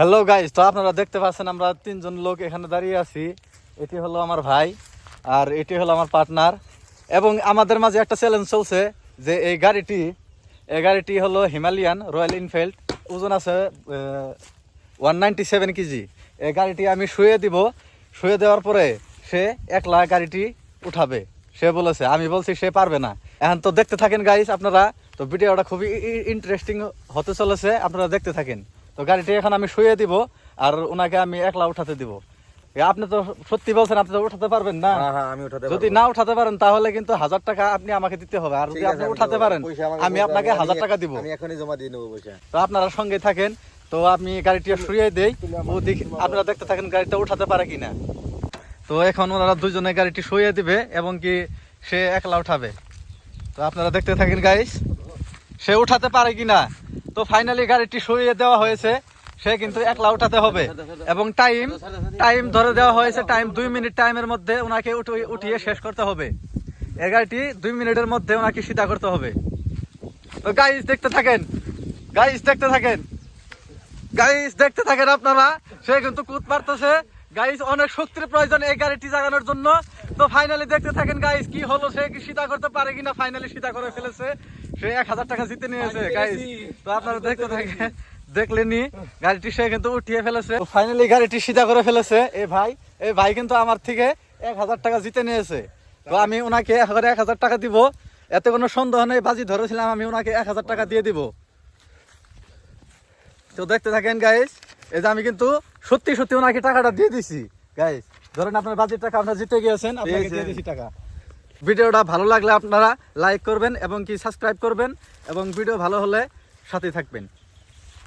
Hello guys, তো আপনারা দেখতে পাচ্ছেন আমরা তিনজন লোক এখানে দাঁড়িয়ে আছি। এটি হলো আমার ভাই আর এটি হলো আমার পার্টনার, এবং আমাদের মাঝে একটা চ্যালেঞ্জ চলছে যে এই গাড়িটি হলো হিমালয়ান রয়্যাল এনফিল্ড, ওজন আছে 197 কেজি। এই গাড়িটি আমি শুয়ে দেওয়ার পরে সে একলা গাড়িটি উঠাবে সে বলেছে। আমি বলছি সে পারবে না। এখন তো দেখতে থাকেন গাইস আপনারা, তো ভিডিওটা খুবই ইন্টারেস্টিং হতে চলেছে, আপনারা দেখতে থাকেন। তো গাড়িটি এখন আমি শুয়ে দিব আর ওনাকে আমি একলা উঠাতে দিব। আপনি তো সত্যি বলছেন আপনি তো উঠাতে পারবেন না? আমি উঠাতে যদি না উঠাতে পারেন তাহলে কিন্তু 1000 টাকা আপনি আমাকে দিতে হবে, আর যদি আপনি উঠাতে পারেন আমি আপনাকে 1000 টাকা দিব। আমি এখনই জমা দিয়ে নেবো পয়সা। তো আপনারা সঙ্গে থাকেন। তো আমি গাড়িটি শুয়ে দেই, ও দেখি আপনারা দেখতে থাকেন গাড়িটা উঠাতে পারে কিনা। তো এখন ওনারা দুজনে গাড়িটি শুয়ে দিবে এবং কি সে একলা উঠাবে। তো আপনারা দেখতে থাকেন গাইস, সে উঠাতে পারে কিনা। তো ফাইনালি গাড়িটি শুয়ে দেওয়া হয়েছে, সে কিন্তু একলা উঠাতে হবে এবং টাইম ধরে দেওয়া হয়েছে। টাইম 2 মিনিট, টাইমের মধ্যে ওনাকে উঠিয়ে শেষ করতে হবে। এই গাড়িটি 2 মিনিটের মধ্যে ওনাকে সিধা করতে হবে। তো গাইস দেখতে থাকেন আপনারা। সে কিন্তু কুদ মারতেছে গাইস, অনেক শক্তির প্রয়োজন এই গাড়িটি চালানোর জন্য। তো ফাইনালি দেখতে থাকেন গাইস কি হলো, সে কি সিধা করতে পারে কিনা। ফাইনালি সিধা করে ফেলেছে, সে 1000 টাকা জিতে নিয়েছে গাইস। তো আপনারা দেখতে থাকেন, দেখলেনি গাড়িটি সে কিন্তু উঠিয়ে ফেলেছে। ফাইনালি গাড়িটি সিধা করে ফেলেছে এই ভাই কিন্তু আমার থেকে 1000 টাকা জিতে নিয়েছে। তো আমি ওনাকে 1000 টাকা দিব, এতে কোনো সন্দেহ নেই। বাজি ধরেছিলাম আমি ওনাকে 1000 টাকা দিয়ে দিব। তো দেখতে থাকেন গাইস, এই যে আমি কিন্তু সত্যি ওনাকে টাকাটা দিয়ে দিছি গাইস। ধরেন আপনার বাজির টাকা আপনারা জিতে গিয়েছেন, আপনাকে দিয়ে দিছি টাকা। ভিডিওটা ভালো লাগলে আপনারা লাইক করবেন এবং কি সাবস্ক্রাইব করবেন, এবং ভিডিও ভালো হলে সাথে থাকবেন।